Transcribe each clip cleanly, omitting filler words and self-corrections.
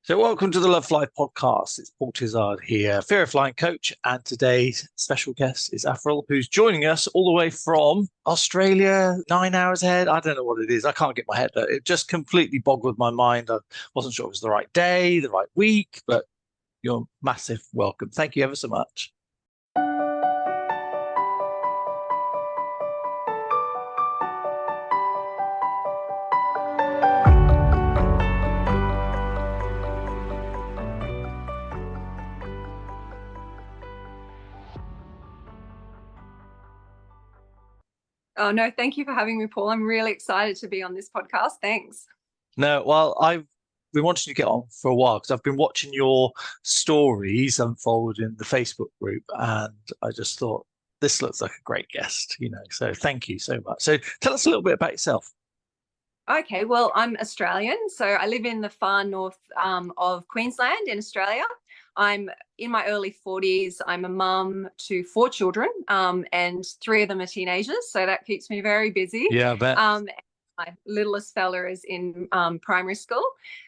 So, welcome to the Lovefly podcast. It's Paul Tizard here, fearofflying coach, and today's special guest is Averil, who's joining us all the way from Australia, 9 hours ahead. I don't know what it is. I can't get my head. It just completely boggled my mind. I wasn't sure it was the right day, the right week, but you're massive welcome. Thank you ever so much. Oh, no, thank you for having me, Paul. I'm really excited to be on this podcast. Thanks. No, well, I've been wanting to get on for a while because I've been watching your stories unfold in the Facebook group, and I just thought this looks like a great guest. So thank you so much. So tell us a little bit about yourself. Okay, well, I'm Australian, so I live in the far north of Queensland in Australia. I'm in my early 40s. I'm a mum to 4 children, and 3 of them are teenagers, so that keeps me very busy. Yeah, I bet. My littlest fella is in primary school.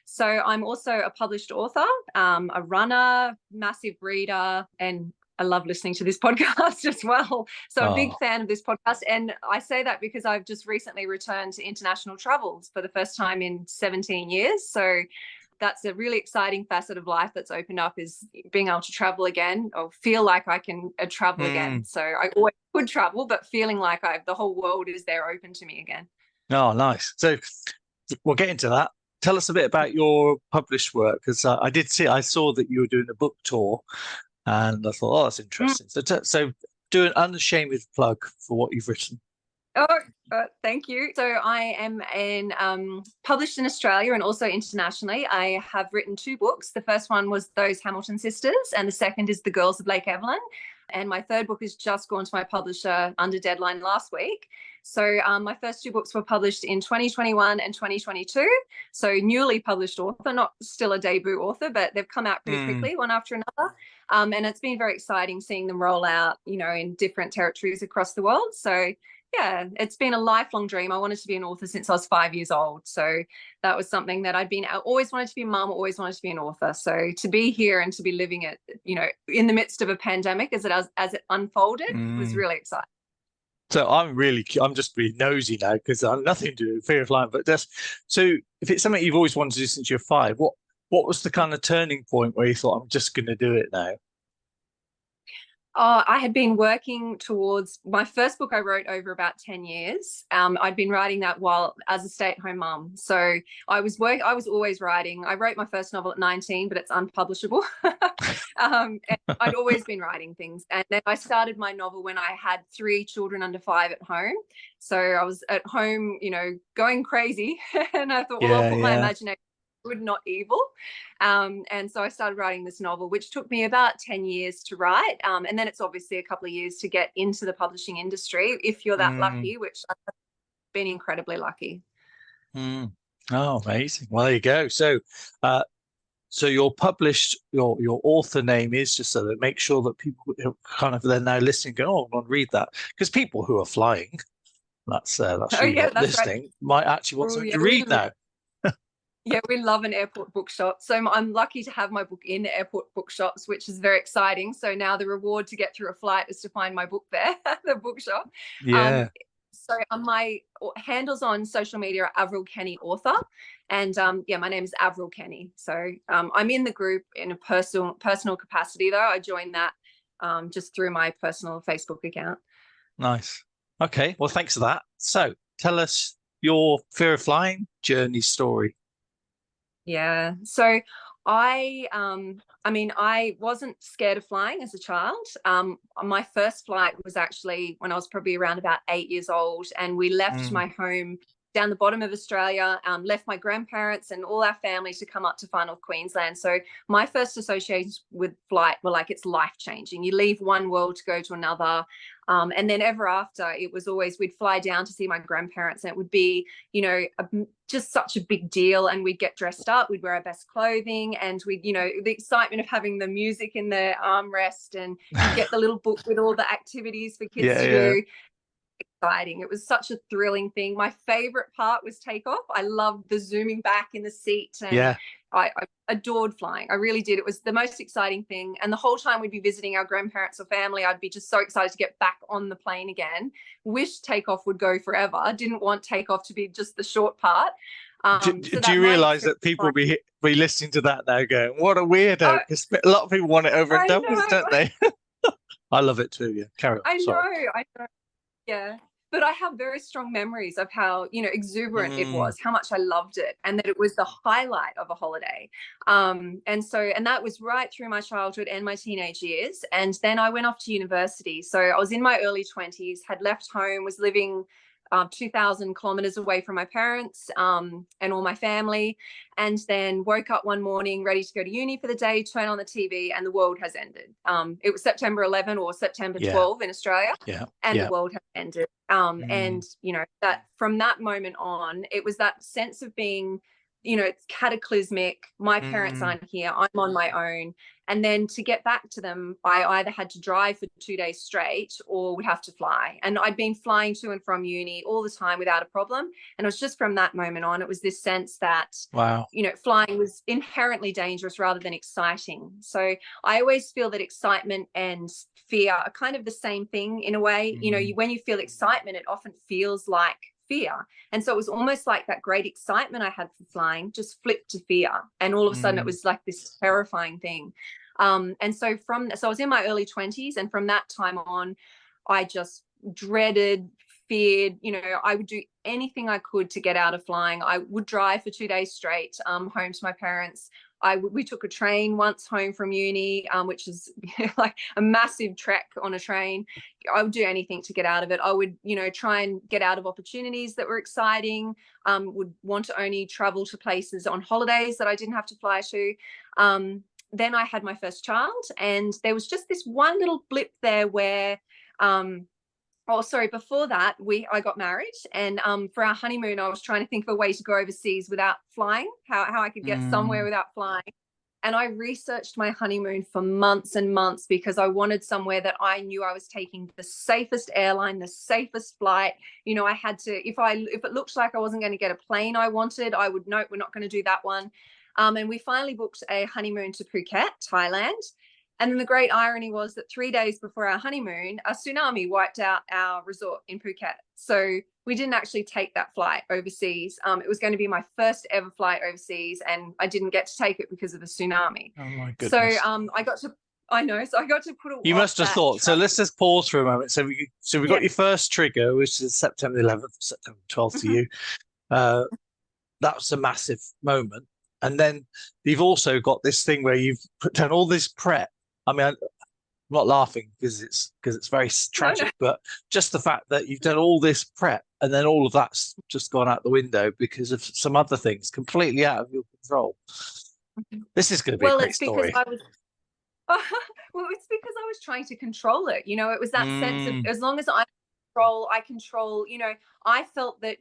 So I'm also a published author, a runner, massive reader, and I love listening to this podcast as well. So I'm a big fan of this podcast. And I say that because I've just recently returned to international travels for the first time in 17 years. So that's a really exciting facet of life that's opened up, is being able to travel again, or feel like I can travel again. So I always could travel, but feeling like the whole world is there open to me again. Oh, nice. So we'll get into that. Tell us a bit about your published work, because I saw that you were doing a book tour, and I thought, oh, that's interesting. So do an unashamed plug for what you've written. Oh, thank you. So I am published in Australia and also internationally. I have written 2 books. The first one was Those Hamilton Sisters, and the second is The Girls of Lake Evelyn. And my third book has just gone to my publisher under deadline last week. So my first 2 books were published in 2021 and 2022. So newly published author, not still a debut author, but they've come out pretty quickly, one after another. And it's been very exciting seeing them roll out, in different territories across the world. So yeah, it's been a lifelong dream. I wanted to be an author since I was 5 years old. So that was something that I always wanted to be a mum, always wanted to be an author. So to be here and to be living it, in the midst of a pandemic as it unfolded was really exciting. So I'm just being nosy now because I have nothing to do with fearoflying, but so if it's something you've always wanted to do since you're 5, what was the kind of turning point where you thought, I'm just going to do it now? I had been working towards my first book. I wrote over about 10 years. I'd been writing that while as a stay-at-home mum. So I was always writing. I wrote my first novel at 19, but it's unpublishable. And I'd always been writing things. And then I started my novel when I had 3 children under 5 at home. So I was at home, going crazy. And I thought, well, I'll put my imagination good, not evil. And so I started writing this novel, which took me about 10 years to write. And then it's obviously a couple of years to get into the publishing industry, if you're that lucky, which I've been incredibly lucky. Oh, amazing. Well, there you go. So you're published, your author name is, just so that make sure that people kind of, they're now listening, go, oh, I want to read that. Because people who are flying, that's really not listening, right, might actually want something to read now. Yeah, we love an airport bookshop. So I'm lucky to have my book in airport bookshops, which is very exciting. So now the reward to get through a flight is to find my book there at the bookshop. Yeah. So my handles on social media are Averil Kenny Author. And my name is Averil Kenny. So I'm in the group in a personal capacity, though. I joined that just through my personal Facebook account. Nice. Okay, well, thanks for that. So tell us your fearoflying journey story. Yeah. So I wasn't scared of flying as a child. My first flight was actually when I was probably around about 8 years old, and we left my home down the bottom of Australia, left my grandparents and all our family to come up to far north Queensland. So my first associations with flight were like, it's life-changing. You leave one world to go to another. And then ever after, it was always, we'd fly down to see my grandparents, and it would be, just such a big deal. And we'd get dressed up, we'd wear our best clothing, and we'd, the excitement of having the music in the armrest, and you get the little book with all the activities for kids to do. exciting. It was such a thrilling thing. My favorite part was takeoff. I loved the zooming back in the seat, and Yeah. I adored flying. I really did. It was the most exciting thing. And the whole time we'd be visiting our grandparents or family, I'd be just so excited to get back on the plane again. Wish takeoff would go forever. Didn't want takeoff to be just the short part. Do you realize that people be listening to that now going, what a weirdo? Because a lot of people want it over and done with, don't they? I love it too. Yeah. Carry on. I Sorry. know. Yeah. But I have very strong memories of how, exuberant it was, how much I loved it, and that it was the highlight of a holiday. And that was right through my childhood and my teenage years. And then I went off to university. So I was in my early 20s, had left home, was living 2,000 kilometers away from my parents and all my family, and then woke up one morning ready to go to uni for the day, turn on the TV, and the world has ended. It was September 11 or September 12 in Australia, and the world has ended. And that from that moment on, it was that sense of being, it's cataclysmic. My parents aren't here. I'm on my own. And then to get back to them, I either had to drive for 2 days straight or would have to fly. And I'd been flying to and from uni all the time without a problem. And it was just from that moment on, it was this sense that, flying was inherently dangerous rather than exciting. So I always feel that excitement and fear are kind of the same thing in a way. When you feel excitement, it often feels like fear. And so it was almost like that great excitement I had for flying just flipped to fear. And all of a sudden it was like this terrifying thing. And so I was in my early 20s, and from that time on, I just dreaded, feared, I would do anything I could to get out of flying. I would drive for 2 days straight home to my parents. We took a train once home from uni, which is like a massive trek on a train. I would do anything to get out of it. I would, try and get out of opportunities that were exciting, would want to only travel to places on holidays that I didn't have to fly to. Then I had my first child, and there was just this one little blip there where, before that, I got married, and for our honeymoon, I was trying to think of a way to go overseas without flying, how I could get somewhere without flying. And I researched my honeymoon for months and months because I wanted somewhere that I knew I was taking the safest airline, the safest flight. I had to, if it looked like I wasn't going to get a plane I wanted, I would note we're not going to do that one. And we finally booked a honeymoon to Phuket, Thailand. And then the great irony was that 3 days before our honeymoon, a tsunami wiped out our resort in Phuket. So we didn't actually take that flight overseas. It was going to be my first ever flight overseas, and I didn't get to take it because of the tsunami. Oh my goodness. So I got to put it. You must have thought. So let's just pause for a moment. So we got your first trigger, which is September 11th, September 12th to you. That was a massive moment. And then you've also got this thing where you've done all this prep. I mean, I'm not laughing because it's very tragic, but just the fact that you've done all this prep and then all of that's just gone out the window because of some other things completely out of your control. This is going to be a great story. It's because I was trying to control it. It was that sense of, as long as I control, I felt that,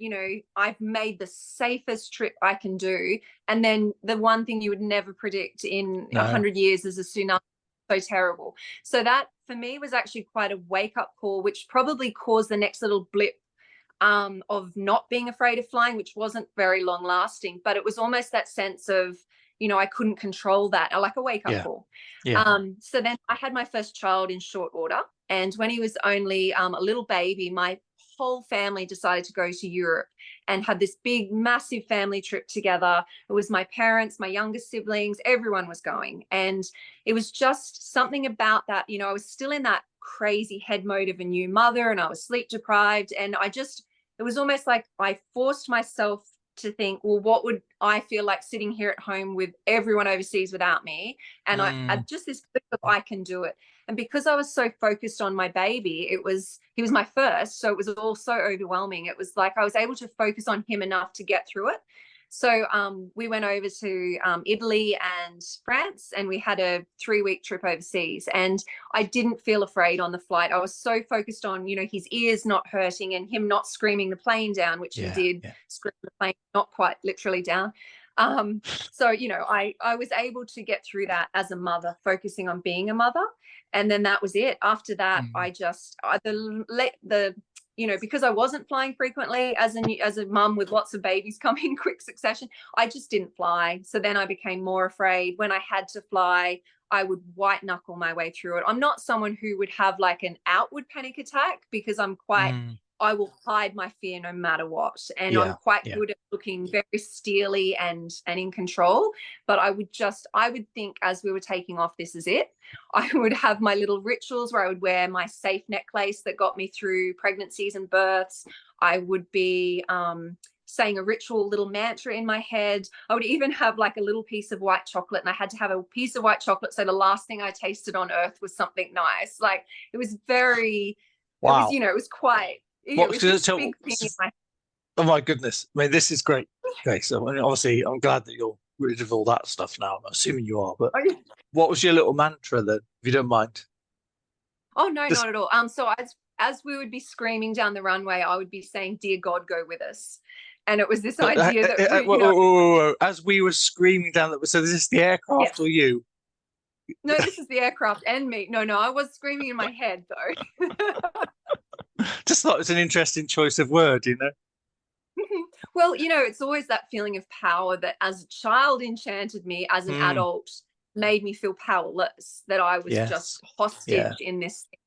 I've made the safest trip I can do. And then the one thing you would never predict in 100 years is a tsunami. So terrible. So that for me was actually quite a wake-up call, which probably caused the next little blip of not being afraid of flying, which wasn't very long lasting, but it was almost that sense of, I couldn't control that, like a wake-up call. So then I had my first child in short order, and when he was only a little baby, my whole family decided to go to Europe and had this big, massive family trip together. It was my parents, my younger siblings, everyone was going. And it was just something about that, I was still in that crazy head mode of a new mother, and I was sleep deprived. And it was almost like I forced myself to think, well, what would I feel like sitting here at home with everyone overseas without me? And I just this bit of I can do it. And because I was so focused on my baby, he was my first, so it was all so overwhelming. It was like I was able to focus on him enough to get through it. So we went over to Italy and France, and we had a 3-week trip overseas. And I didn't feel afraid on the flight. I was so focused on, his ears not hurting and him not screaming the plane down, which he did scream the plane, not quite literally down. So, I was able to get through that as a mother, focusing on being a mother. And then that was it. After that, I just, the you know, because I wasn't flying frequently as a mum with lots of babies coming in quick succession, I just didn't fly. So then I became more afraid. When I had to fly, I would white knuckle my way through it. I'm not someone who would have like an outward panic attack, because I'm quite, I will hide my fear no matter what. And I'm quite good at looking very steely and in control. But I would think as we were taking off, this is it. I would have my little rituals where I would wear my safe necklace that got me through pregnancies and births. I would be saying a ritual little mantra in my head. I would even have like a little piece of white chocolate, and I had to have a piece of white chocolate so the last thing I tasted on earth was something nice. Like, it was very, it was, you know, it was quite, it was just a big thing in my head. Oh my goodness. I mean, this is great. Okay, so I mean, obviously I'm glad that you're rid of all that stuff now. I'm assuming you are, but what was your little mantra then, if you don't mind? Oh no, not at all. So as we would be screaming down the runway, I would be saying, "Dear God, go with us." And it was this idea that whoa. As we were screaming down, so is this the aircraft or you? No, this is the aircraft and me. No, I was screaming in my head though. Just thought it was an interesting choice of word, you know. Well, you know, it's always that feeling of power that as a child enchanted me, as an adult made me feel powerless, that I was just hostage in this thing.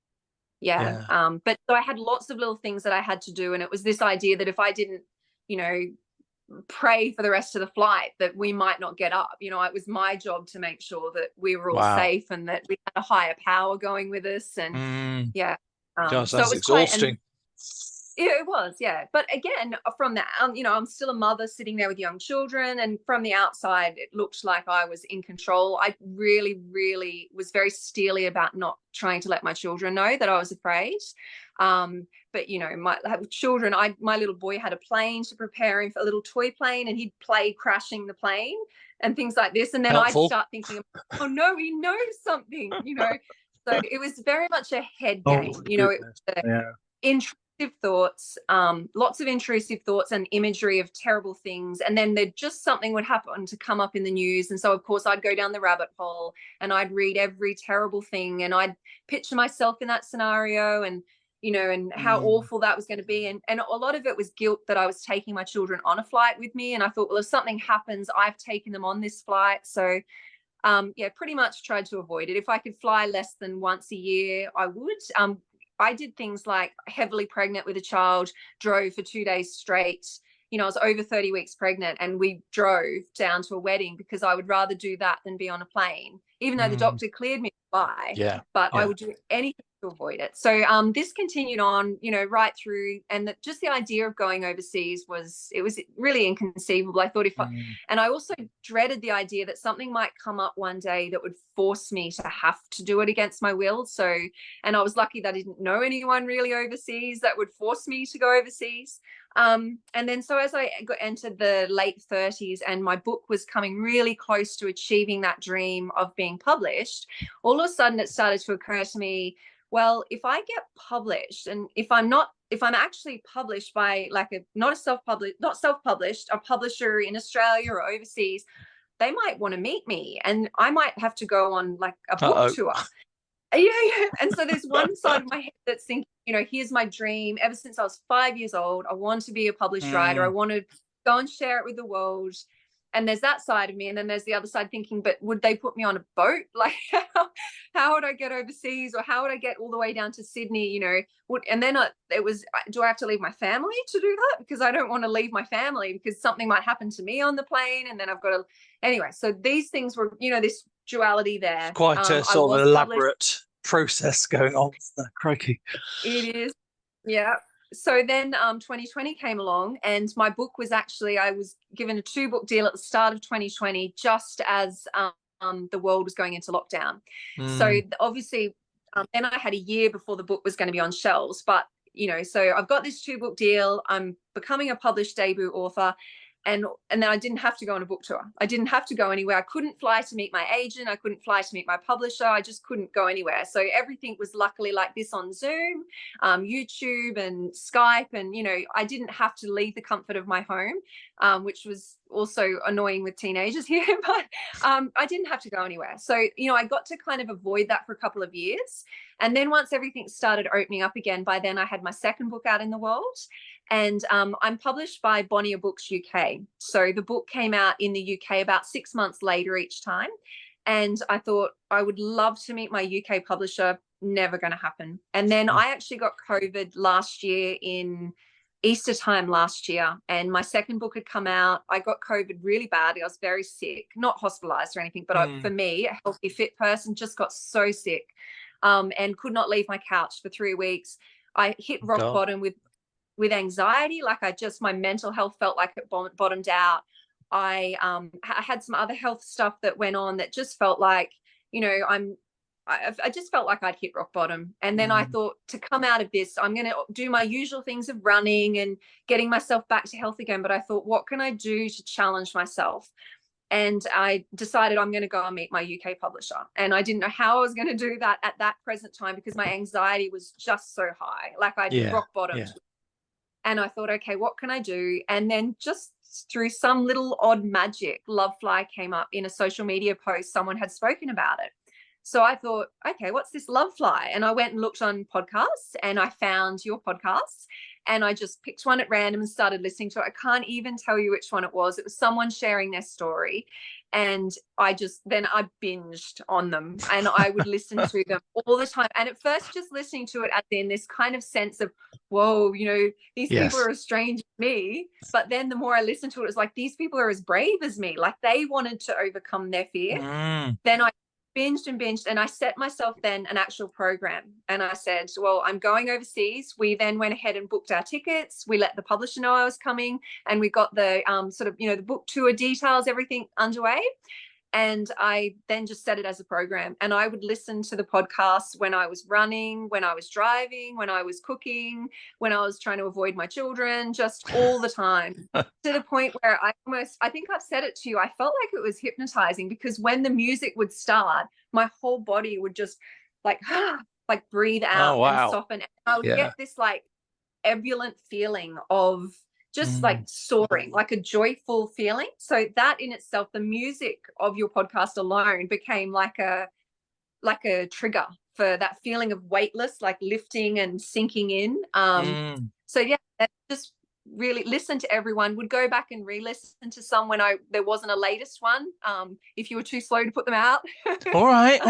But so I had lots of little things that I had to do, and it was this idea that if I didn't, you know, pray for the rest of the flight, that we might not get up. You know, it was my job to make sure that we were all safe and that we had a higher power going with us. And Gosh, so that's it was exhausting. It was, But again, from that, you know, I'm still a mother sitting there with young children, and from the outside, it looked like I was in control. I really, really was very steely about not trying to let my children know that I was afraid. But you know, my children, my little boy had a plane to prepare him for, a little toy plane, and he'd play crashing the plane and things like this. And then I'd start thinking, oh no, he knows something, you know. So it was very much a head game, you know. It was intrusive thoughts, lots of intrusive thoughts and imagery of terrible things, and then something would happen to come up in the news, and so of course I'd go down the rabbit hole and I'd read every terrible thing, and I'd picture myself in that scenario, and you know, and how awful that was going to be, and a lot of it was guilt that I was taking my children on a flight with me, and I thought, well, if something happens, I've taken them on this flight. So pretty much tried to avoid it. If I could fly less than once a year, I would. I did things like heavily pregnant with a child, drove for 2 days straight. You know, I was over 30 weeks pregnant, and we drove down to a wedding because I would rather do that than be on a plane, even though the doctor cleared me to fly. But I would do anything to avoid it. So this continued on, you know, right through, and just the idea of going overseas was really inconceivable. I thought and I also dreaded the idea that something might come up one day that would force me to have to do it against my will. So, and I was lucky that I didn't know anyone really overseas that would force me to go overseas. And then so as I entered the late 30s and my book was coming really close to achieving that dream of being published, all of a sudden it started to occur to me, well, if I get published, and if I'm actually published by like not self-published, a publisher in Australia or overseas, they might want to meet me, and I might have to go on like a book tour. And so there's one side of my head that's thinking, you know, here's my dream. Ever since I was 5 years old, I want to be a published writer. I want to go and share it with the world. And there's that side of me. And then there's the other side thinking, but would they put me on a boat? Like, how would I get overseas, or how would I get all the way down to Sydney? You know, and then it was, do I have to leave my family to do that? Because I don't want to leave my family because something might happen to me on the plane. And then I've got to, anyway, so these things were, you know, this duality there. It's quite a sort of elaborate process going on. Crikey. It is. Yeah. So then 2020 came along, and my book was actually, I was given a 2-book deal at the start of 2020, just as the world was going into lockdown. So obviously then I had a year before the book was going to be on shelves. But, you know, so I've got this 2-book deal. I'm becoming a published debut author. And then I didn't have to go on a book tour. I didn't have to go anywhere. I couldn't fly to meet my agent. I couldn't fly to meet my publisher. I just couldn't go anywhere. So everything was luckily like this on Zoom, YouTube and Skype. And, you know, I didn't have to leave the comfort of my home, which was also annoying with teenagers here. But I didn't have to go anywhere. So, you know, I got to kind of avoid that for a couple of years. And then once everything started opening up again, by then I had my second book out in the world. And I'm published by Bonnier Books UK. So the book came out in the UK about 6 months later each time. And I thought I would love to meet my UK publisher. Never going to happen. And then I actually got COVID last year in Easter time last year. And my second book had come out. I got COVID really badly. I was very sick, not hospitalized or anything. But for me, a healthy, fit person, just got so sick and could not leave my couch for 3 weeks. I hit rock bottom with anxiety. Like my mental health felt like it bottomed out. I had some other health stuff that went on that just felt like, you know, I just felt like I'd hit rock bottom. And then I thought, to come out of this, I'm going to do my usual things of running and getting myself back to health again. But I thought, what can I do to challenge myself? And I decided I'm going to go and meet my UK publisher. And I didn't know how I was going to do that at that present time because my anxiety was just so high. Like I'd rock bottomed. Yeah. And I thought, okay, what can I do? And then just through some little odd magic, Lovefly came up in a social media post. Someone had spoken about it. So I thought, okay, what's this Lovefly? And I went and looked on podcasts and I found your podcasts and I just picked one at random and started listening to it. I can't even tell you which one it was. It was someone sharing their story. And I binged on them and I would listen to them all the time. And at first just listening to it as in this kind of sense of, whoa, you know, these people are as strange as me. But then the more I listened to it, it was like, these people are as brave as me. Like they wanted to overcome their fear. Then I binged and I set myself then an actual program and I said, well, I'm going overseas. We then went ahead and booked our tickets. We let the publisher know I was coming and we got the sort of, you know, the book tour details, everything underway. And I then just set it as a program and I would listen to the podcasts when I was running, when I was driving, when I was cooking, when I was trying to avoid my children, just all the time to the point where I think I've said it to you, I felt like it was hypnotizing because when the music would start, my whole body would just like breathe out and soften. And I would get this like ebullient feeling of just like soaring, like a joyful feeling. So that in itself, the music of your podcast alone became like a trigger for that feeling of weightless, like lifting and sinking in. So yeah, just really listen to everyone, would go back and re-listen to some when there wasn't a latest one. If you were too slow to put them out. All right.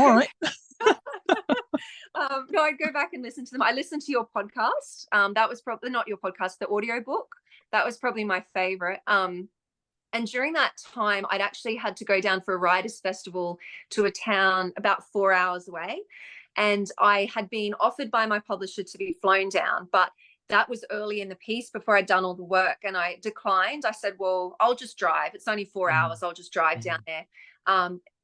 No, I'd go back and listen to them. I listened to your podcast. That was probably not your podcast, the audio book. That was probably my favorite. And during that time, I'd actually had to go down for a writers' festival to a town about 4 hours away. And I had been offered by my publisher to be flown down, but that was early in the piece before I'd done all the work and I declined. I said, well, I'll just drive. It's only 4 hours. I'll just drive down there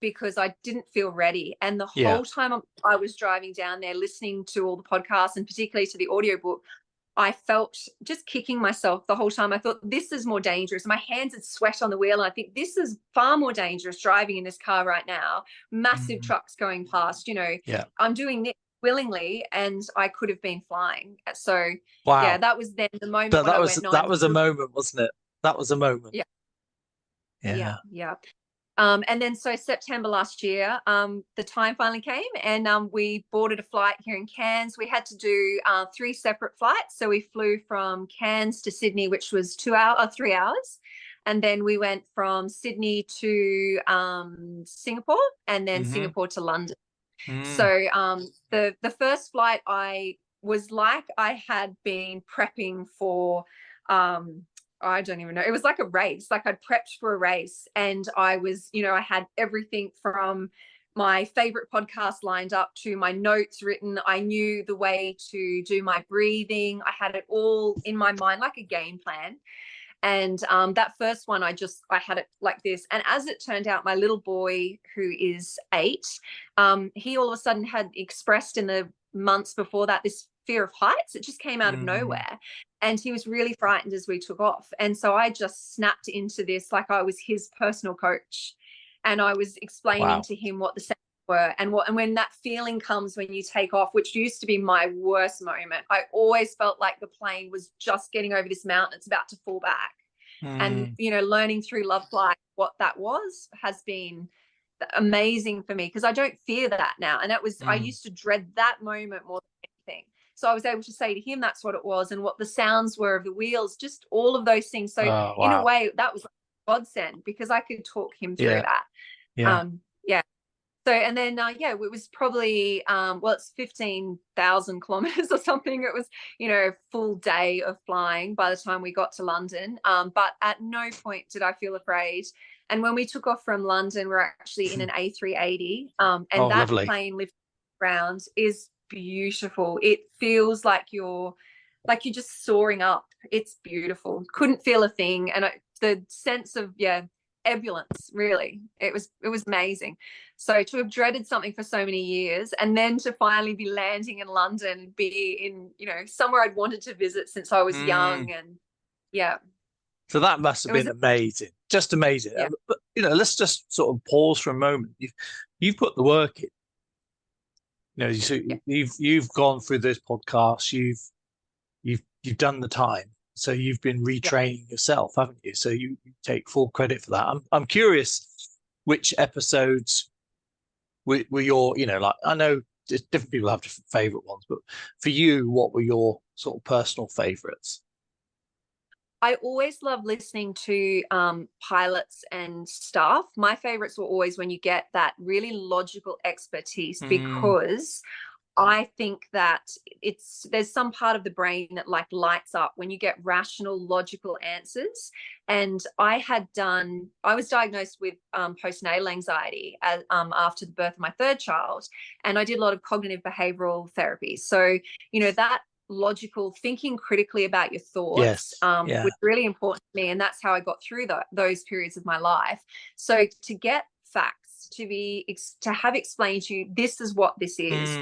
because I didn't feel ready. And the whole time I was driving down there, listening to all the podcasts and particularly to the audiobook, I felt just kicking myself the whole time. I thought, this is more dangerous. My hands had sweat on the wheel. And I think this is far more dangerous driving in this car right now. Massive trucks going past, you know, I'm doing this willingly and I could have been flying. So yeah, that was then the moment. That was a moment, wasn't it? That was a moment. Yeah. And then so September last year, the time finally came and we boarded a flight here in Cairns. We had to do 3 separate flights. So we flew from Cairns to Sydney, which was 3 hours. And then we went from Sydney to Singapore and then Singapore to London. So the first flight, I was like I had been prepping for I don't even know. It was like a race. Like I'd prepped for a race and I was, you know, I had everything from my favorite podcast lined up to my notes written. I knew the way to do my breathing. I had it all in my mind, like a game plan. And that first one, I had it like this. And as it turned out, my little boy, who is 8, he all of a sudden had expressed in the months before that this fear of heights. It just came out of nowhere. And he was really frightened as we took off. And so I just snapped into this like I was his personal coach. And I was explaining to him what the sounds were and when that feeling comes when you take off, which used to be my worst moment. I always felt like the plane was just getting over this mountain. It's about to fall back. And, you know, learning through Lovefly what that was has been amazing for me, because I don't fear that now. And it was, I used to dread that moment more than anything. So I was able to say to him that's what it was, and what the sounds were of the wheels, just all of those things. So in a way, that was like a godsend, because I could talk him through that. So, and then, it was probably, it's 15,000 kilometers or something. It was, you know, a full day of flying by the time we got to London. But at no point did I feel afraid. And when we took off from London, we're actually in an A380. And that lovely. plane lifting around is beautiful. It feels like you're just soaring up. It's beautiful. Couldn't feel a thing. And the sense of, ebullience, really, it was amazing. So to have dreaded something for so many years, and then to finally be landing in London and be in, you know, somewhere I'd wanted to visit since I was young. And so that must have been amazing, just amazing. But you know, let's just sort of pause for a moment. You've put the work in, you know, so you've gone through this podcast, you've done the time. So you've been retraining yourself, haven't you? So you take full credit for that. I'm curious which episodes were your, you know, like, I know different people have different favorite ones, but for you, what were your sort of personal favorites? I always love listening to pilots and staff. My favorites were always when you get that really logical expertise, because I think that there's some part of the brain that like lights up when you get rational, logical answers. And I was diagnosed with postnatal anxiety after the birth of my third child. And I did a lot of cognitive behavioral therapy. So, you know, that logical thinking critically about your thoughts was really important to me. And that's how I got through those periods of my life. So to get facts, to have explained to you, this is what this is,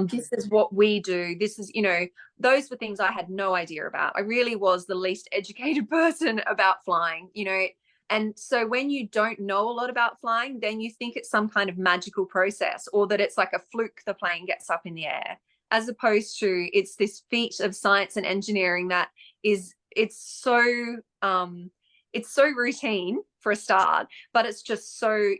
this is what we do, this is, you know, those were things I had no idea about. I really was the least educated person about flying, you know. And so when you don't know a lot about flying, then you think it's some kind of magical process, or that it's like a fluke the plane gets up in the air, as opposed to it's this feat of science and engineering that it's so routine for a start, but it's just so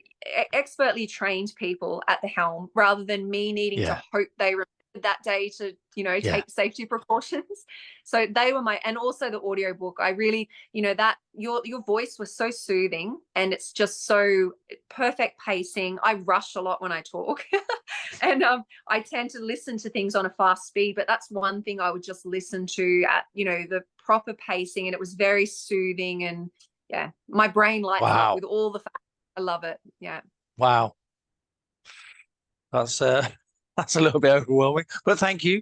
expertly trained people at the helm, rather than me needing to hope they remembered that day to, you know, take safety precautions. So they were and also the audiobook. I really, you know, that your voice was so soothing, and it's just so perfect pacing. I rush a lot when I talk and I tend to listen to things on a fast speed, but that's one thing I would just listen to at, you know, the proper pacing, and it was very soothing. And my brain lights up with all the facts. I love it. Wow, that's a little bit overwhelming, but thank you.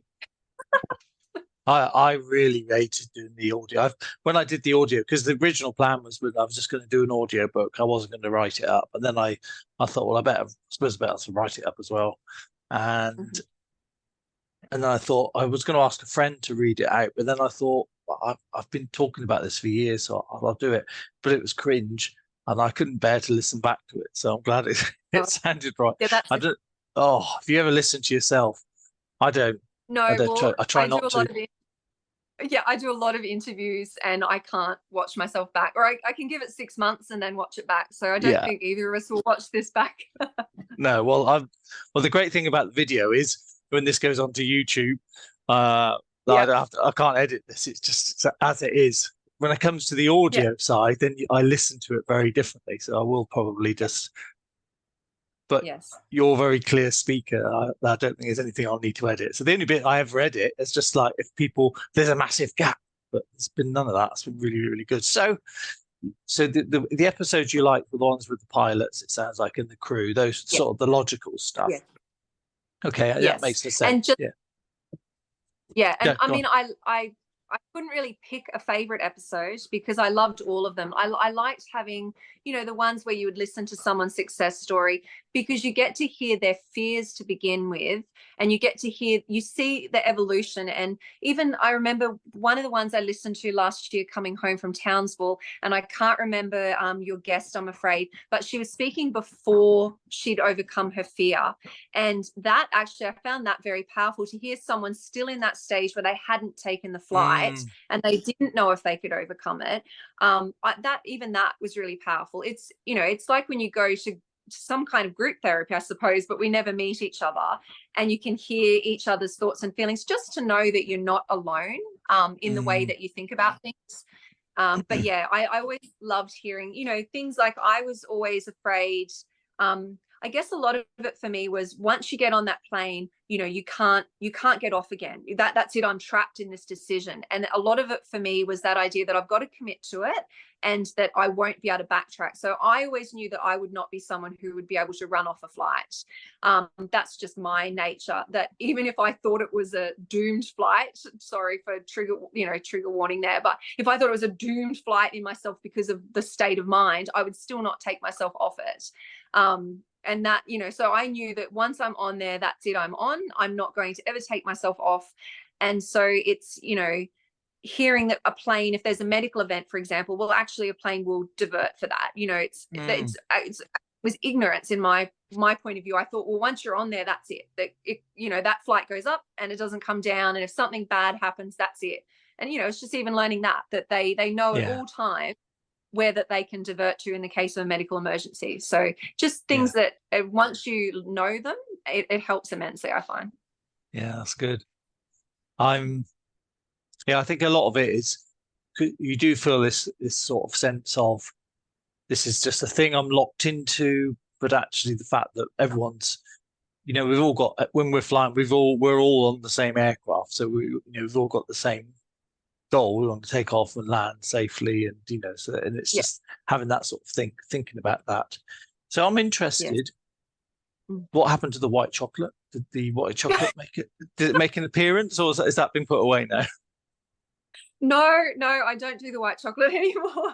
I really rated doing the audio. When I did the audio, because the original plan was I was just going to do an audio book. I wasn't going to write it up, and then I thought, well, I suppose I better to write it up as well. And then I thought I was going to ask a friend to read it out, but then I thought, well, I've been talking about this for years, so I'll do it. But it was cringe, and I couldn't bear to listen back to it. So I'm glad it sounded right. I don't. Oh, if you ever listen to yourself, I don't. No, I try not to. I do a lot of interviews, and I can't watch myself back, or I can give it 6 months and then watch it back. So I don't think either of us will watch this back. No, well, the great thing about the video is when this goes onto YouTube, I can't edit this. It's just as it is. When it comes to the audio side, then I listen to it very differently. So I will probably just. But you're a very clear speaker. I don't think there's anything I'll need to edit. So the only bit I ever edit is just like if there's a massive gap, but there's been none of that. It's been really, really good. So the episodes you like were the ones with the pilots, it sounds like, and the crew, those sort of the logical stuff. Yeah. Okay, that makes sense. And I I couldn't really pick a favorite episode because I loved all of them. I liked having, the ones where you would listen to someone's success story, because you get to hear their fears to begin with, and you see the evolution. And even I remember one of the ones I listened to last year coming home from Townsville, and I can't remember your guest, I'm afraid, but she was speaking before she'd overcome her fear. And that actually, I found that very powerful, to hear someone still in that stage where they hadn't taken the flight and they didn't know if they could overcome it. That was really powerful. It's like when you go to some kind of group therapy, I suppose, but we never meet each other, and you can hear each other's thoughts and feelings, just to know that you're not alone in the way that you think about things. But yeah, I always loved hearing, things like, I was always afraid. I guess a lot of it for me was, once you get on that plane, you can't get off again. That's it. I'm trapped in this decision. And a lot of it for me was that idea that I've got to commit to it, and that I won't be able to backtrack. So I always knew that I would not be someone who would be able to run off a flight. That's just my nature, that even if I thought it was a doomed flight, sorry for trigger warning there, but if I thought it was a doomed flight in myself because of the state of mind, I would still not take myself off it. And that, so I knew that once I'm on there, that's it, I'm on. I'm not going to ever take myself off. And so it's, hearing that a plane, if there's a medical event, for example, well, actually a plane will divert for that. It was ignorance in my point of view. I thought, well, once you're on there, that's it. That flight goes up and it doesn't come down. And if something bad happens, that's it. And, it's just even learning that they know at all times where that they can divert to in the case of a medical emergency. So just things that once you know them, it helps immensely, I find. Yeah, that's good. I think a lot of it is, you do feel this sort of sense of, this is just a thing I'm locked into, but actually the fact that everyone's, we've all got, when we're flying, we're all on the same aircraft, so we've all got the same goal. We want to take off and land safely, and and it's just having that sort of thinking about that. So I'm interested. What happened to the white chocolate? Did the white chocolate did it make an appearance, or has that been put away now? No, I don't do the white chocolate anymore.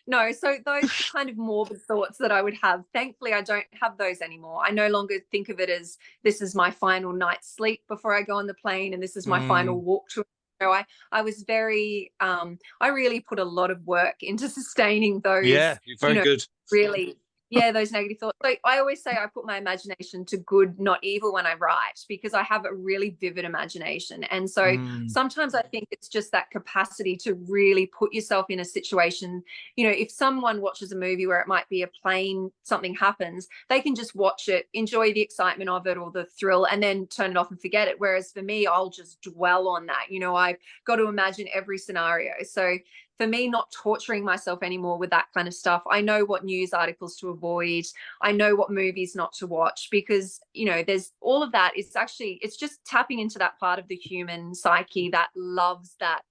No, so those kind of morbid thoughts that I would have, thankfully, I don't have those anymore. I no longer think of it as, this is my final night's sleep before I go on the plane, and this is my final walk to. I was very, I really put a lot of work into sustaining those. Yeah, you're very good. Really. Those negative thoughts. So I always say I put my imagination to good, not evil, when I write, because I have a really vivid imagination. And so sometimes I think it's just that capacity to really put yourself in a situation. If someone watches a movie where it might be a plane, something happens, they can just watch it, enjoy the excitement of it or the thrill, and then turn it off and forget it. Whereas for me, I'll just dwell on that. I've got to imagine every scenario. So for me, not torturing myself anymore with that kind of stuff. I know what news articles to avoid. I know what movies not to watch, because, there's all of that. It's just tapping into that part of the human psyche that loves that,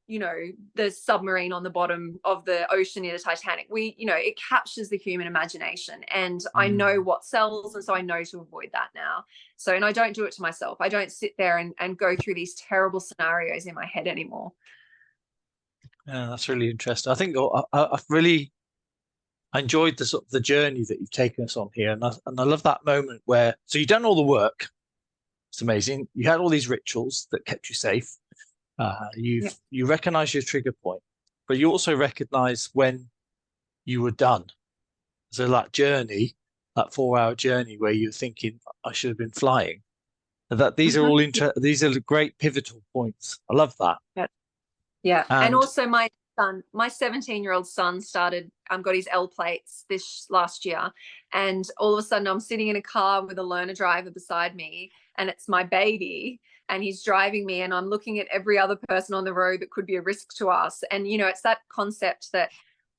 the submarine on the bottom of the ocean near the Titanic. It captures the human imagination, and I know what sells. And so I know to avoid that now. So, and I don't do it to myself. I don't sit there and go through these terrible scenarios in my head anymore. Yeah, that's really interesting. I think I've really enjoyed the sort of the journey that you've taken us on here, and I love that moment where, so you've done all the work. It's amazing. You had all these rituals that kept you safe. You recognize your trigger point, but you also recognize when you were done. So that journey, that 4-hour journey where you're thinking, I should have been flying. And that these are all these are great pivotal points. I love that. Yeah. And also my 17-year-old son got his L plates this last year. And all of a sudden I'm sitting in a car with a learner driver beside me, and it's my baby, and he's driving me, and I'm looking at every other person on the road that could be a risk to us. And, it's that concept that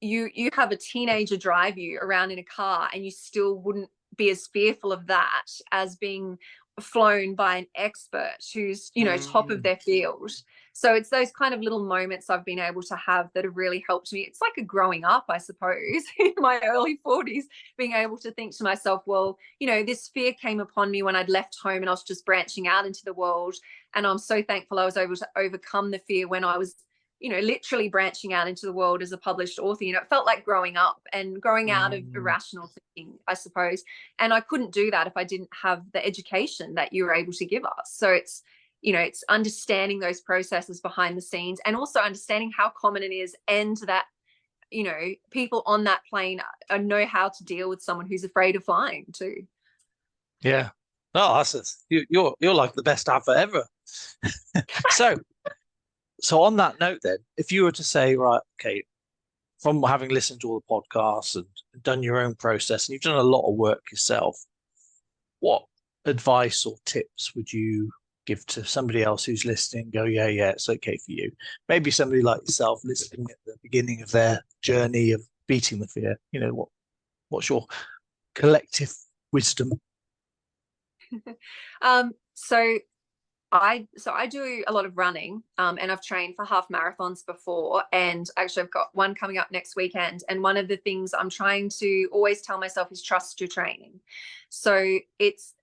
you have a teenager drive you around in a car, and you still wouldn't be as fearful of that as being flown by an expert who's, you know, top of their field. So it's those kind of little moments I've been able to have that have really helped me. It's like a growing up, I suppose, in my early 40s, being able to think to myself, well, you know, this fear came upon me when I'd left home and I was just branching out into the world. And I'm so thankful I was able to overcome the fear when I was, you know, literally branching out into the world as a published author. You know, it felt like growing up and growing out of irrational thinking, I suppose. And I couldn't do that if I didn't have the education that you were able to give us. So it's, you know, it's understanding those processes behind the scenes and also understanding how common it is, and that, you know, people on that plane know how to deal with someone who's afraid of flying too. Yeah. Oh, you're like the best alpha ever. So on that note, then, if you were to say, right, okay, from having listened to all the podcasts and done your own process, and you've done a lot of work yourself, what advice or tips would you give to somebody else who's listening? Go, yeah, it's okay for you. Maybe somebody like yourself listening at the beginning of their journey of beating the fear. You know, what's your collective wisdom? So I do a lot of running, and I've trained for half marathons before, and actually I've got one coming up next weekend. And one of the things I'm trying to always tell myself is trust your training. So it's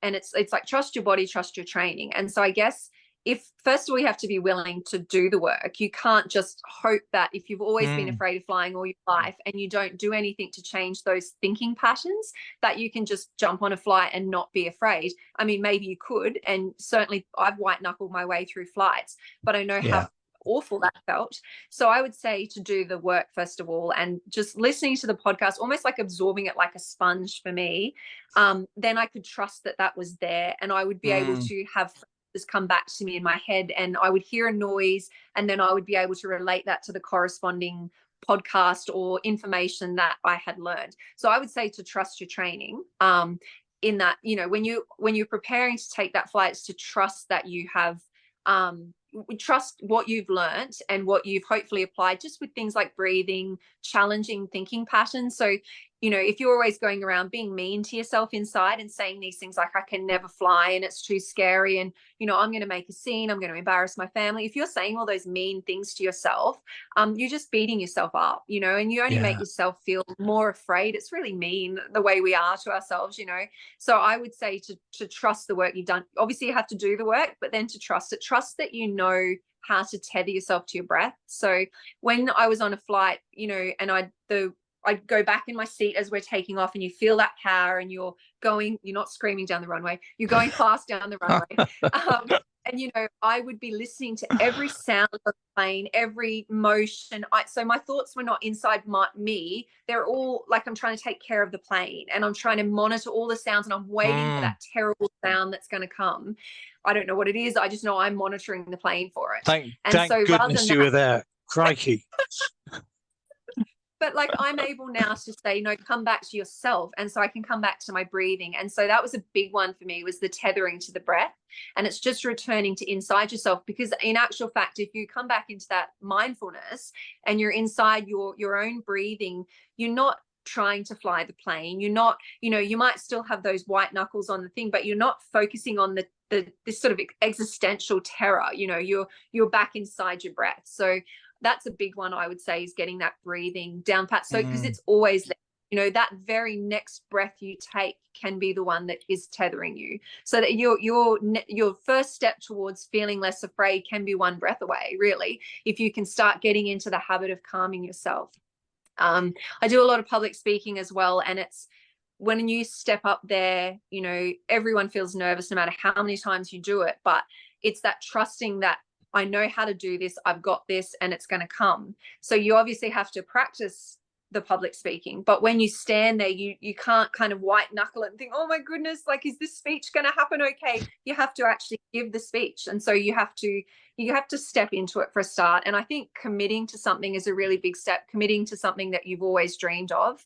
like trust your body, trust your training. And so I guess if first of all, you have to be willing to do the work. You can't just hope that if you've always been afraid of flying all your life and you don't do anything to change those thinking patterns, that you can just jump on a flight and not be afraid. I mean, maybe you could, and certainly I've white knuckled my way through flights, but I know how awful that felt. So I would say to do the work first of all, and just listening to the podcast, almost like absorbing it like a sponge for me. Then I could trust that that was there, and I would be able to have this come back to me in my head, and I would hear a noise, and then I would be able to relate that to the corresponding podcast or information that I had learned. So I would say to trust your training, in that, you know, when you're preparing to take that flight, it's to trust that you have trust what you've learned and what you've hopefully applied, just with things like breathing, challenging thinking patterns. So, you know, if you're always going around being mean to yourself inside and saying these things like, I can never fly and it's too scary, and, you know, I'm going to make a scene, I'm going to embarrass my family. If you're saying all those mean things to yourself, you're just beating yourself up, you know, and you only make yourself feel more afraid. It's really mean the way we are to ourselves, you know. So I would say to trust the work you've done. Obviously you have to do the work, but then to trust it, trust that you know how to tether yourself to your breath. So when I was on a flight, you know, and I'd go back in my seat as we're taking off, and you feel that power, and you're not screaming down the runway, you're going fast down the runway. And, you know, I would be listening to every sound of the plane, every motion. So my thoughts were not inside me. They're all like, I'm trying to take care of the plane, and I'm trying to monitor all the sounds, and I'm waiting for that terrible sound that's going to come. I don't know what it is. I just know I'm monitoring the plane for it. Thank goodness you were there. Crikey. But like, I'm able now to say, no, come back to yourself. And so I can come back to my breathing. And so that was a big one for me, was the tethering to the breath. And it's just returning to inside yourself, because in actual fact, if you come back into that mindfulness and you're inside your own breathing, you're not trying to fly the plane. You're not, you know, you might still have those white knuckles on the thing, but you're not focusing on this sort of existential terror. You know, you're back inside your breath. So that's a big one, I would say, is getting that breathing down pat. So because it's always there, you know, that very next breath you take can be the one that is tethering you, so that your first step towards feeling less afraid can be one breath away, really, if you can start getting into the habit of calming yourself. I do a lot of public speaking as well, and it's when you step up there, you know, everyone feels nervous no matter how many times you do it, but it's that trusting that I know how to do this, I've got this, and it's going to come. So you obviously have to practice the public speaking, but when you stand there, you can't kind of white knuckle it and think, oh my goodness, like, is this speech going to happen okay? You have to actually give the speech. And so you have to step into it for a start. And I think committing to something is a really big step, committing to something that you've always dreamed of.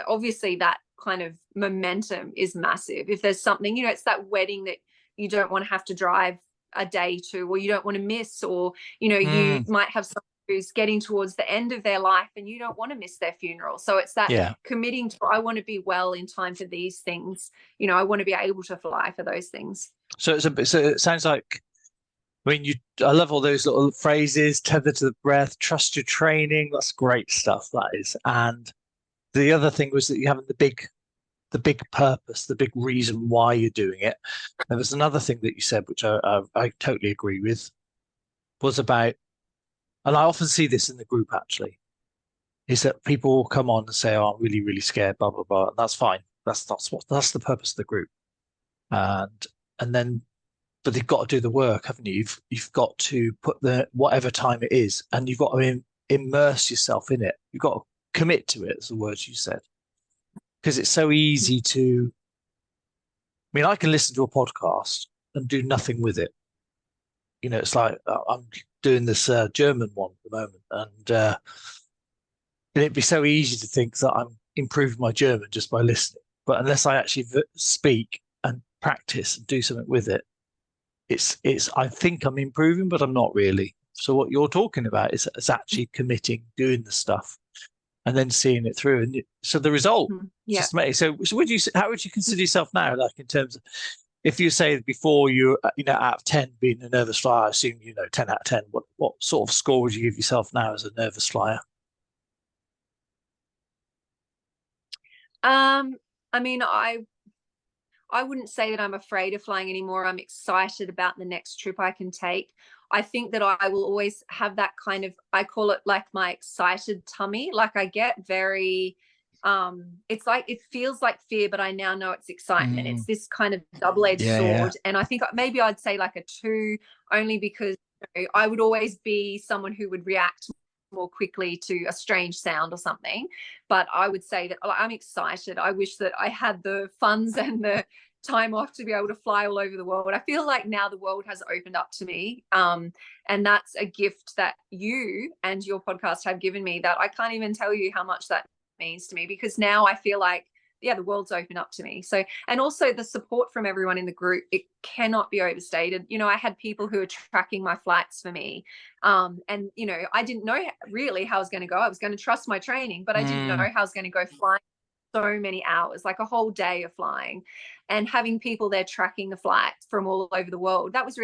Obviously that kind of momentum is massive. If there's something, you know, it's that wedding that you don't want to have to drive a day to, or you don't want to miss, or, you know, you might have something who's getting towards the end of their life and you don't want to miss their funeral. So it's that committing to, I want to be well in time for these things. You know, I want to be able to fly for those things. So it sounds like, I mean, I love all those little phrases, tether to the breath, trust your training. That's great stuff, that is. And the other thing was that you have the big purpose, the big reason why you're doing it. And there's another thing that you said, which I totally agree with, was about, and I often see this in the group actually, is that people will come on and say, "Oh, I'm really, really scared," blah blah blah. And that's fine. That's the purpose of the group. And then, but you've got to do the work, haven't you? You've got to put the whatever time it is, and you've got to immerse yourself in it. You've got to commit to it, as the words you said, because it's so easy to. I mean, I can listen to a podcast and do nothing with it. You know, it's like I'm doing this German one at the moment, and it'd be so easy to think that I'm improving my German just by listening. But unless I actually speak and practice and do something with it, it's. I think I'm improving, but I'm not really. So what you're talking about is actually committing, doing the stuff, and then seeing it through. And so the result, just amazing. So how would you consider yourself now, like in terms of? If you say before you're, out of 10 being a nervous flyer, I assume 10 out of 10. What sort of score would you give yourself now as a nervous flyer? I mean, I wouldn't say that I'm afraid of flying anymore. I'm excited about the next trip I can take. I think that I will always have that kind of, I call it like my excited tummy. Like I get very, it's like, it feels like fear, but I now know it's excitement. It's this kind of double-edged sword. And I think maybe I'd say like a 2, only because I would always be someone who would react more quickly to a strange sound or something. But I would say that I'm excited. I wish that I had the funds and the time off to be able to fly all over the world. I feel like now the world has opened up to me. And that's a gift that you and your podcast have given me that I can't even tell you how much that means to me, because now I feel like the world's opened up to me. So, and also the support from everyone in the group, it cannot be overstated. I had people who are tracking my flights for me, and I didn't know really how I was going to go. I was going to trust my training, but I didn't know how I was going to go flying so many hours, like a whole day of flying, and having people there tracking the flight from all over the world. That's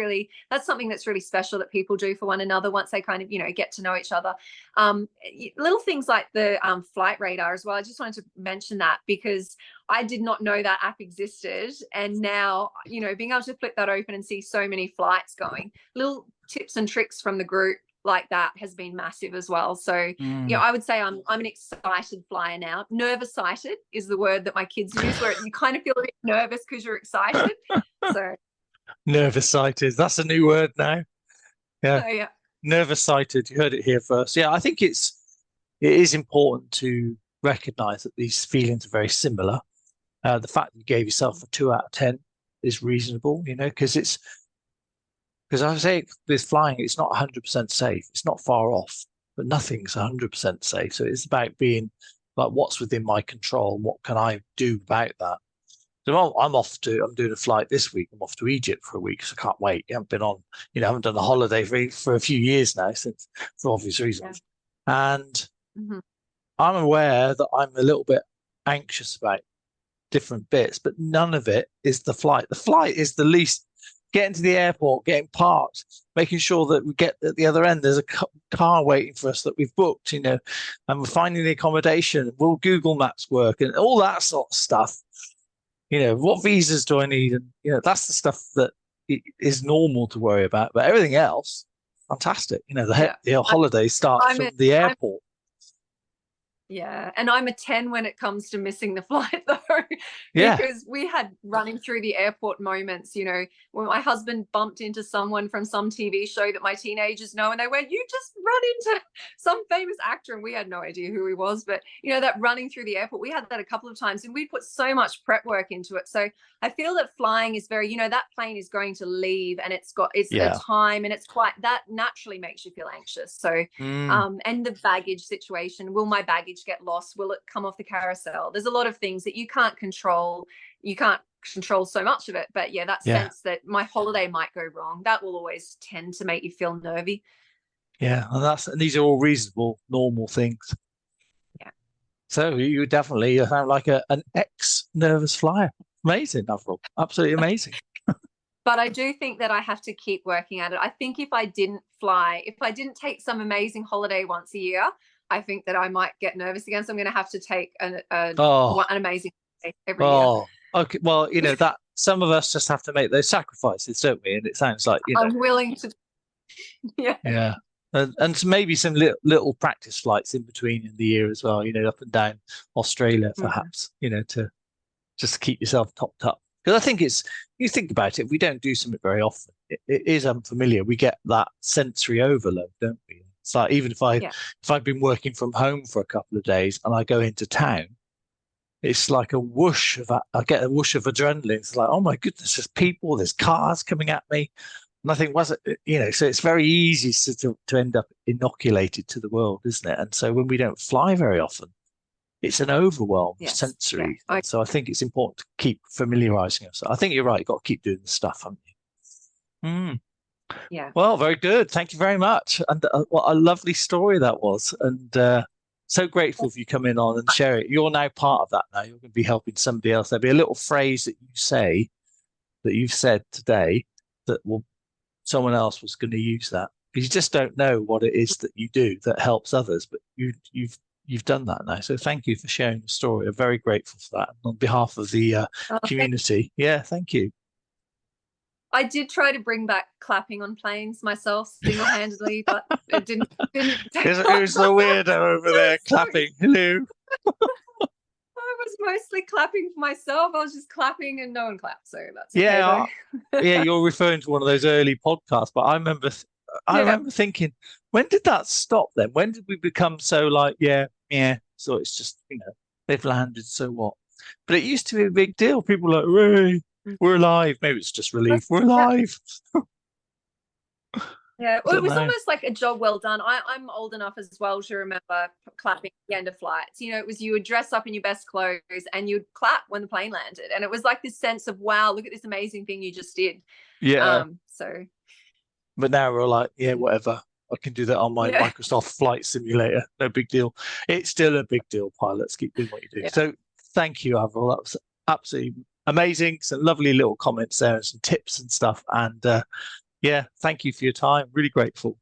something that's really special that people do for one another once they kind of, get to know each other. Little things like the flight radar as well. I just wanted to mention that because I did not know that app existed. And now, being able to flip that open and see so many flights going, little tips and tricks from the group like that has been massive as well. So I would say I'm an excited flyer now. Nervous sighted is the word that my kids use, where you kind of feel a bit nervous because you're excited. So nervous sighted, that's a new word now. Yeah. Nervous sighted, you heard it here first. I think it is important to recognize that these feelings are very similar. The fact that you gave yourself a 2 out of 10 is reasonable, because I say with flying, it's not 100% safe. It's not far off, but nothing's 100% safe. So it's about being like, what's within my control? What can I do about that? So I'm doing a flight this week. I'm off to Egypt for a week, so I can't wait. I haven't been on, I haven't done a holiday for a few years now, for obvious reasons. Yeah. And I'm aware that I'm a little bit anxious about different bits, but none of it is the flight. The flight is the least. Getting to the airport, getting parked, making sure that we get at the other end, there's a car waiting for us that we've booked, and we're finding the accommodation. Will Google Maps work and all that sort of stuff? What visas do I need? And, that's the stuff that is normal to worry about. But everything else, fantastic. The holidays start from the airport. Yeah. And I'm a 10 when it comes to missing the flight, though, because we had running through the airport moments, when my husband bumped into someone from some TV show that my teenagers know, and they went, "You just run into some famous actor," and we had no idea who he was. But, that running through the airport, we had that a couple of times, and we put so much prep work into it. So I feel that flying is very, that plane is going to leave, and it's the time, and it's quite, that naturally makes you feel anxious. So, and the baggage situation, will my baggage get lost? Will it come off the carousel? There's a lot of things that you can't control. You can't control so much of it, but sense that my holiday might go wrong, that will always tend to make you feel nervy. Yeah, and these are all reasonable, normal things. Yeah. So you definitely sound like an ex-nervous flyer. Amazing, Avril. Absolutely amazing. But I do think that I have to keep working at it. I think if I didn't fly, if I didn't take some amazing holiday once a year, I think that I might get nervous again. So I'm going to have to take an amazing holiday every year. Okay. Well, that some of us just have to make those sacrifices, don't we? And it sounds like, I'm willing to. Yeah. Yeah. And maybe some little practice flights in between in the year as well, up and down Australia, perhaps, to just keep yourself topped up. Because I think you think about it, we don't do something very often. It is unfamiliar. We get that sensory overload, don't we? It's like even if I've been working from home for a couple of days and I go into town, it's like I get a whoosh of adrenaline. It's like, oh my goodness, there's people, there's cars coming at me. And I think, so it's very easy to end up inoculated to the world, isn't it? And so when we don't fly very often, it's an overwhelm sensory. Yeah. So I think it's important to keep familiarizing ourselves. I think you're right. You've got to keep doing the stuff, haven't you? Yeah. Well, very good. Thank you very much. And what a lovely story that was. And so grateful for you coming on and share it. You're now part of that now. You're going to be helping somebody else. There'll be a little phrase that you've said today that someone else was going to use that. Because you just don't know what it is that you do that helps others, but you've done that now. So thank you for sharing the story. I'm very grateful for that. On behalf of the community. Yeah, thank you. I did try to bring back clapping on planes myself single-handedly, but it didn't Who's the weirdo over there clapping? Hello. I was mostly clapping for myself. I was just clapping and no one clapped. So that's yeah. Okay, yeah, you're referring to one of those early podcasts, but I remember thinking, when did that stop then? When did we become so like, yeah, so it's just, they've landed, so what? But it used to be a big deal. People were like, hooray, we're alive. Maybe it's just relief. We're alive. Yeah, well, it was almost like a job well done. I'm old enough as well to remember clapping at the end of flights. It was you would dress up in your best clothes and you'd clap when the plane landed. And it was like this sense of, wow, look at this amazing thing you just did. Yeah. But now we're like, yeah, whatever. I can do that on my Microsoft Flight Simulator. No big deal. It's still a big deal, pilots. Keep doing what you do. Yeah. So thank you, Avril. That was absolutely amazing. Some lovely little comments there and some tips and stuff. And thank you for your time. Really grateful.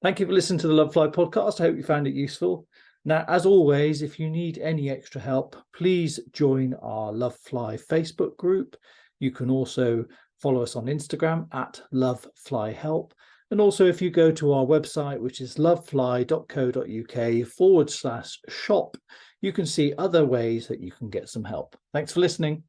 Thank you for listening to the Lovefly podcast. I hope you found it useful. Now, as always, if you need any extra help, please join our Lovefly Facebook group. You can also follow us on Instagram at loveflyhelp. And also, if you go to our website, which is lovefly.co.uk/shop, you can see other ways that you can get some help. Thanks for listening.